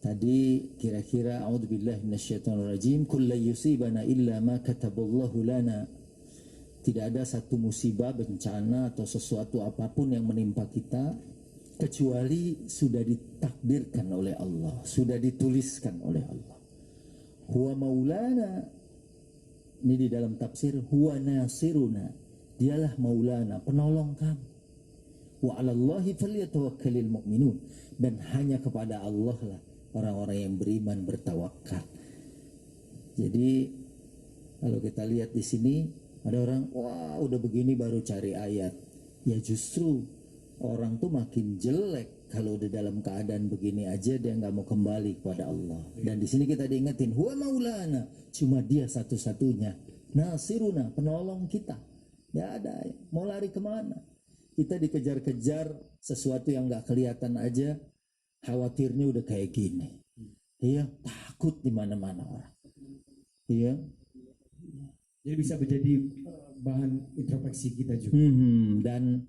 Tadi kira-kira a'udzubillahi minasyaitonirrajim, kullu yusibana illa ma kataballahu lana. Tidak ada satu musibah, bencana atau sesuatu apapun yang menimpa kita kecuali sudah ditakdirkan oleh Allah, sudah dituliskan oleh Allah. Huwa maulana, ini di dalam tafsir, huwa nasiruna, dialah maulana, penolong kami. Wa 'alallahi falyatawakkalul mu'minun, dan hanya kepada Allah lah orang-orang yang beriman bertawakal. Jadi kalau kita lihat di sini ada orang, wah udah begini baru cari ayat. Ya justru orang tuh makin jelek kalau udah dalam keadaan begini aja dia nggak mau kembali kepada Allah. Dan di sini kita diingetin, huwa maulana, cuma dia satu-satunya. Nasiruna, penolong kita. Ya ada, mau lari kemana? Kita dikejar-kejar sesuatu yang nggak kelihatan aja, khawatirnya udah kayak gini. Iya, takut di mana-mana orang. Iya. Jadi bisa menjadi bahan introspeksi kita juga. Dan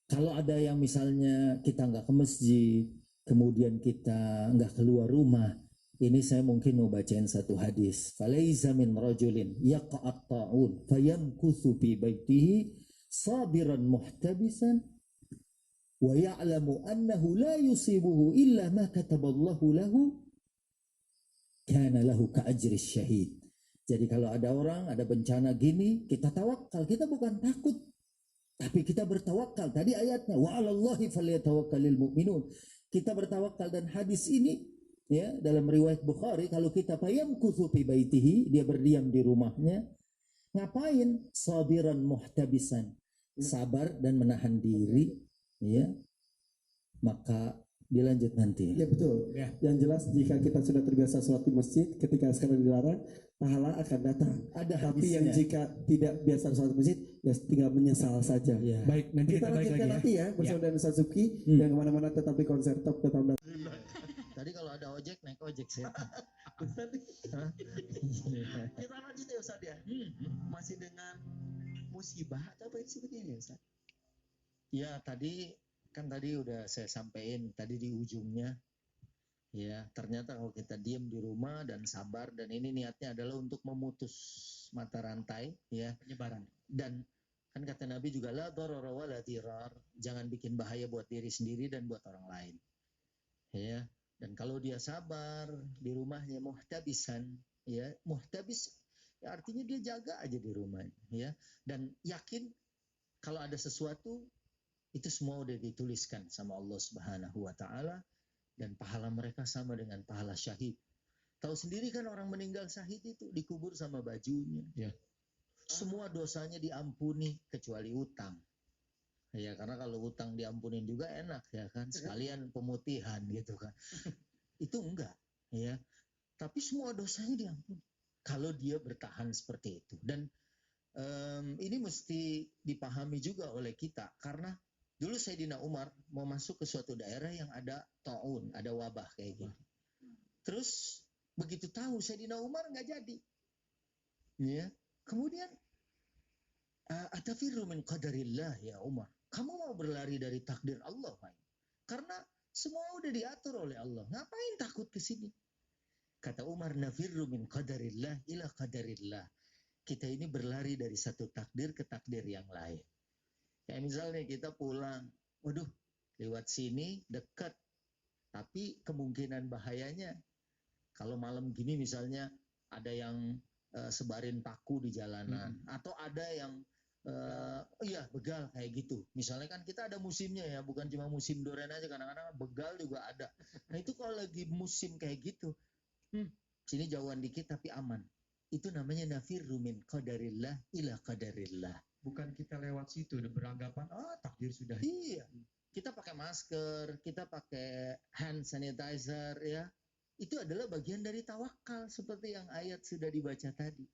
kalau ada yang misalnya kita nggak ke masjid, kemudian kita nggak keluar rumah, ini saya mungkin mau bacain satu hadis. Falaysa min rajulin yaqa'at ta'un fayamkuthu fi baitihi sabiran muhtabisan wa ya'lamu annahu la yusibuhu illa ma kataballahu lahu kana lahu ka'ajri syahid. Jadi kalau ada orang, ada bencana gini, kita tawakal, kita bukan takut, tapi kita bertawakal. Tadi ayatnya, wa 'alallahi falyatawakkalul mu'minun. Kita bertawakal, dan hadis ini ya dalam riwayat Bukhari, kalau kita fayamkuthu fi baitihi, dia berdiam di rumahnya. Ngapain? Sabiran muhtabisan, sabar dan menahan diri, ya. Maka dilanjut nanti. Ya betul. Ya. Yang jelas jika kita sudah terbiasa sholat di masjid, ketika sekarang dilarang, pahala akan datang. Ada Tapi hadisnya. yang jika tidak biasa sholat di masjid, ya tinggal menyesal saja. Ya. Baik, nanti Kita kita balik lanjutkan lagi nanti ya bersama dengan Ustaz Zuki yang kemana-mana tetap di konser top tetap datang. Tadi kalau ada ojek, naik ojek saya. Kita lanjut ya Ustaz ya. Masih dengan musibah atau apa sebetulnya ya Ustaz? Ya tadi udah saya sampaikan tadi di ujungnya. Ya ternyata kalau kita diam di rumah dan sabar, dan ini niatnya adalah untuk memutus mata rantai ya penyebaran. Dan kan kata Nabi juga la darara wa la dirar, jangan bikin bahaya buat diri sendiri dan buat orang lain. Ya, dan kalau dia sabar di rumahnya muhtabisan, ya muhtabis ya artinya dia jaga aja di rumahnya ya, dan yakin kalau ada sesuatu itu semua udah dituliskan sama Allah Subhanahu wa taala, dan pahala mereka sama dengan pahala syahid. Tahu sendiri kan orang meninggal syahid itu dikubur sama bajunya. Ya. Semua dosanya diampuni kecuali utang. Ya karena kalau utang diampunin juga enak ya kan, sekalian pemutihan gitu kan. Itu enggak ya. Tapi semua dosanya diampuni kalau dia bertahan seperti itu. Dan ini mesti dipahami juga oleh kita, karena dulu Sayyidina Umar mau masuk ke suatu daerah yang ada ta'un, ada wabah kayak gitu. Terus begitu tahu Sayyidina Umar nggak jadi. Ya. Kemudian atafirru min qadarillah ya Umar. Kamu mau berlari dari takdir Allah, Pak? Karena semua udah diatur oleh Allah. Ngapain takut ke sini? Kata Umar, nafirru min qadarillah ila qadarillah. Kita ini berlari dari satu takdir ke takdir yang lain. Kayak misalnya kita pulang, waduh, lewat sini dekat, tapi kemungkinan bahayanya kalau malam gini misalnya ada yang sebarin paku di jalanan, atau ada yang begal kayak gitu. Misalnya kan kita ada musimnya ya, bukan cuma musim duren aja, kadang-kadang begal juga ada. Nah itu kalau lagi musim kayak gitu, sini jauhan dikit tapi aman. Itu namanya nafirru min qadarillah ila qadarillah. Bukan kita lewat situ udah beranggapan takdir sudah. Iya. Kita pakai masker, kita pakai hand sanitizer ya. Itu adalah bagian dari tawakal seperti yang ayat sudah dibaca tadi.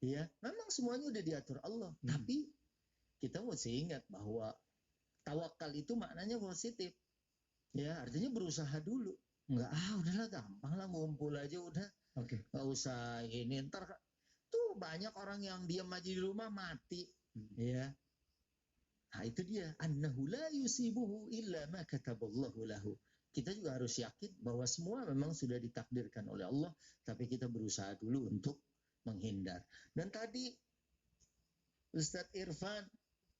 Ya, memang semuanya udah diatur Allah, tapi kita mesti ingat bahwa tawakal itu maknanya positif. Ya, artinya berusaha dulu. Enggak, udahlah gampang lah, ngumpul aja udah. Oke. Enggak usah ini, ntar tuh banyak orang yang diam aja di rumah mati. Ya. Nah, itu dia, annahu la yusibuhu illa ma kataballahu lahu. kita juga harus yakin bahwa semua memang sudah ditakdirkan oleh Allah, tapi kita berusaha dulu untuk menghindar. Dan tadi Ustadz Irfan,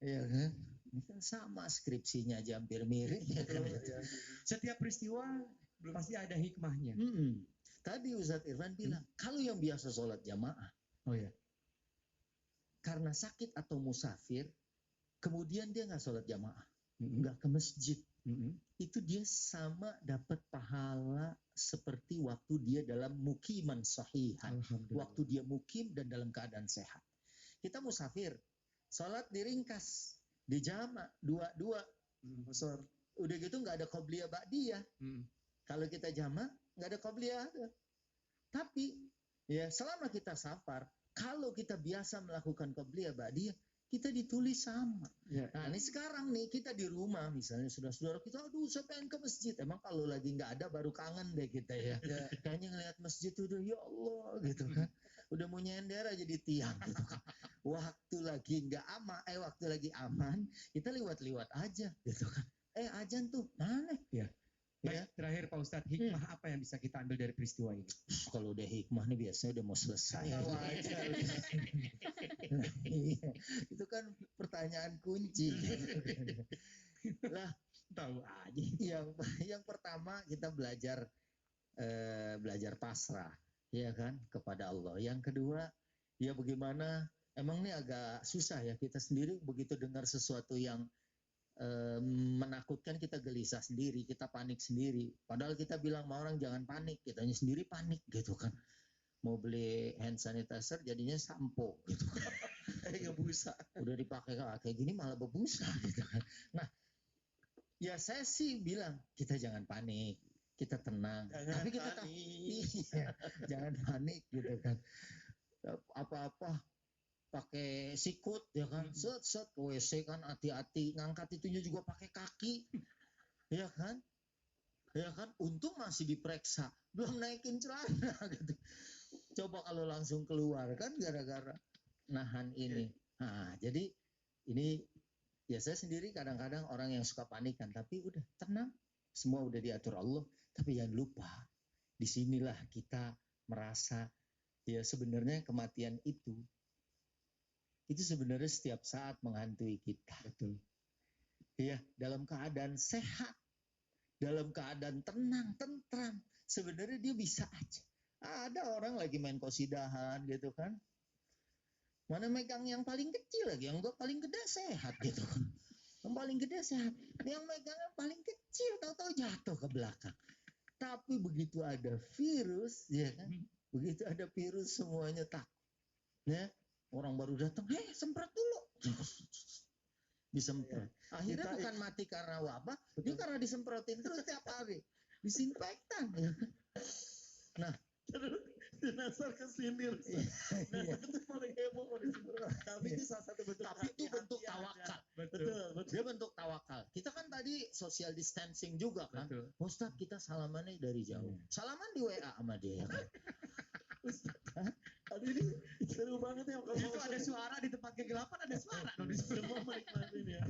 ya kan, ini kan sama skripsinya aja hampir mirip. Ya kan? Setiap peristiwa pasti ada hikmahnya. Tadi Ustadz Irfan bilang, kalau yang biasa sholat jamaah, Oh ya. karena sakit atau musafir, kemudian dia nggak sholat jamaah, nggak ke masjid, itu dia sama dapat pahala seperti waktu dia dalam mukiman sahihan. Alhamdulillah. Waktu dia mukim dan dalam keadaan sehat. Kita musafir, sholat diringkas, dijama, dua-dua. Udah gitu nggak ada qobliyah ba'diyah. Kalau kita jama, nggak ada qobliyah. Tapi ya selama kita safar, kalau kita biasa melakukan qobliyah ba'diyah, kita ditulis sama. Ya. Nah ini sekarang nih kita di rumah misalnya saudara-saudara kita, aduh saya pengen ke masjid. Emang kalau lagi nggak ada baru kangen deh kita ya. Kayaknya ngeliat masjid udah ya Allah gitu kan. Udah mau nyender aja di tiang gitu kan. Waktu lagi nggak aman, waktu lagi aman, kita liwat-liwat aja gitu kan. Ajan tuh mana? Ya. Baik, terakhir Pak Ustadz, hikmah apa yang bisa kita ambil dari peristiwa ini? Kalau udah hikmah nih biasanya udah mau selesai. Iya, itu kan pertanyaan kunci. Lah, Tahu aja. yang pertama kita belajar pasrah, ya kan, kepada Allah. Yang kedua, ya bagaimana? Emang ini agak susah ya, kita sendiri begitu dengar sesuatu yang menakutkan, kita gelisah sendiri, kita panik sendiri. Padahal kita bilang sama orang jangan panik, kitanya sendiri panik gitu kan. Mau beli hand sanitizer jadinya sampo gitu kan. Nggak busa. Udah dipakai kayak gini malah berbusa gitu kan. Nah, ya saya sih bilang kita jangan panik, kita tenang. Tapi kita jangan panik gitu kan. Apa-apa pakai sikut ya kan, set ke WC kan, hati-hati ngangkat itunya juga pakai kaki, ya kan, untung masih diperiksa, belum naikin celana gitu. Coba kalau langsung keluar kan gara-gara nahan ini. Nah jadi ini ya saya sendiri kadang-kadang orang yang suka panikan, tapi udah tenang, semua udah diatur Allah. Tapi jangan lupa, disinilah kita merasa ya sebenarnya kematian itu sebenarnya setiap saat menghantui kita. Betul. Ya, dalam keadaan sehat, dalam keadaan tenang, tentram, sebenarnya dia bisa aja. Ada orang lagi main kosidahan gitu kan. Mana megang yang paling kecil lagi, yang paling gede sehat gitu kan. Yang paling gede sehat, yang megang yang paling kecil tahu-tahu jatuh ke belakang. Tapi begitu ada virus, ya kan? Begitu ada virus semuanya takut. Ya. Orang baru datang, semprot dulu. Disemprot. Akhirnya bukan mati karena wabah, dia karena disemprotin terus tiap hari. Disinfektan. Nah, Dinasar ke sini. Itu paling heboh disemprot. Tapi itu salah satu bentuk. Tapi itu bentuk tawakal. Betul. Dia bentuk tawakal. Kita kan tadi social distancing juga kan. Betul. Ustadz kita salamannya dari jauh. Salaman di WA sama dia kan. Aduh ini seru banget ya. Itu ada suara di tempat kegelapan, ada suara. Semua menikmatin ya.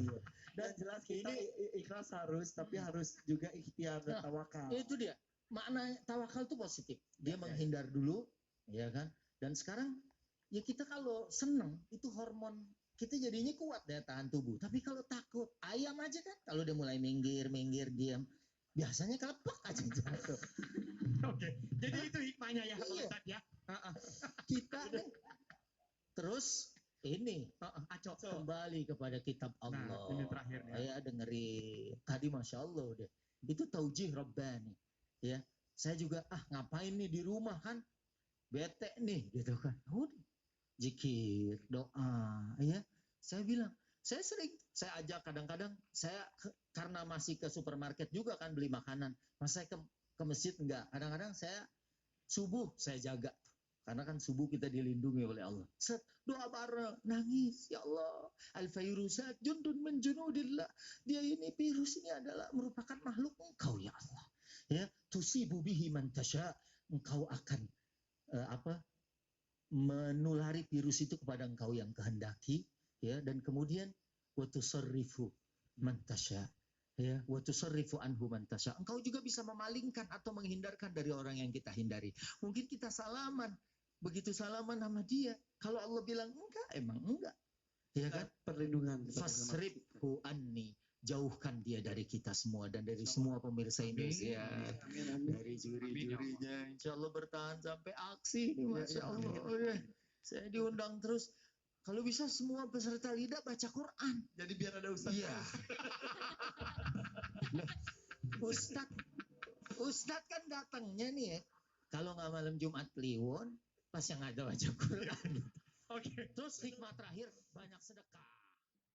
Dan jelas kita ikhlas harus, tapi harus juga ikhtiar dan tawakal. Itu dia. Makna tawakal itu positif. Dia menghindar dulu, ya kan. Dan sekarang ya kita kalau seneng itu hormon kita jadinya kuat daya tahan tubuh. Tapi kalau takut, ayam aja kan. Kalau dia mulai minggir, diam, biasanya kelepak aja jatuh. Oke. Jadi itu hikmahnya ya, Pak Iya. Ustadz ya. Kita nih. Terus ini Acok. kembali kepada kitab Allah. Nah, ini terakhirnya. Ya dengerin tadi Masya Allah deh. Itu taujih Rabbani. Ya, saya juga ngapain nih di rumah kan, bete nih gitu kan. Udah, zikir, doa, ya. Saya bilang, saya ajak kadang-kadang saya karena masih ke supermarket juga kan beli makanan. Mas saya ke masjid enggak. Kadang-kadang saya subuh saya jaga. Karena kan subuh kita dilindungi oleh Allah. Doa bareng, nangis, ya Allah. Al-fayrusat jundun min junudillah. Dia ini, virus ini adalah merupakan makhluk Engkau ya Allah. Ya, tusibu bihi man tasya. Engkau akan menulari virus itu kepada engkau yang kehendaki, ya, dan kemudian wa tusarrifu man tasya. Ya, wa tusarrifu anhu man tasya. Engkau juga bisa memalingkan atau menghindarkan dari orang yang kita hindari. Mungkin kita salaman, begitu salaman sama dia, kalau Allah bilang enggak, emang enggak. Ya kan? Perlindungan. Fasribhu anni. Jauhkan dia dari kita semua dan dari semua pemirsa Indonesia. Dari juri-jurinya. Insya Allah bertahan sampai aksi ini, Masya Allah. Ya. Saya diundang terus. Kalau bisa semua peserta lidah baca Quran. Jadi biar ada ustaz. Iya. Ustadz kan datangnya nih ya. Kalau nggak malam Jumat Kliwon, pas yang ada baca Quran. Oke. Terus hikmah terakhir, banyak sedekah.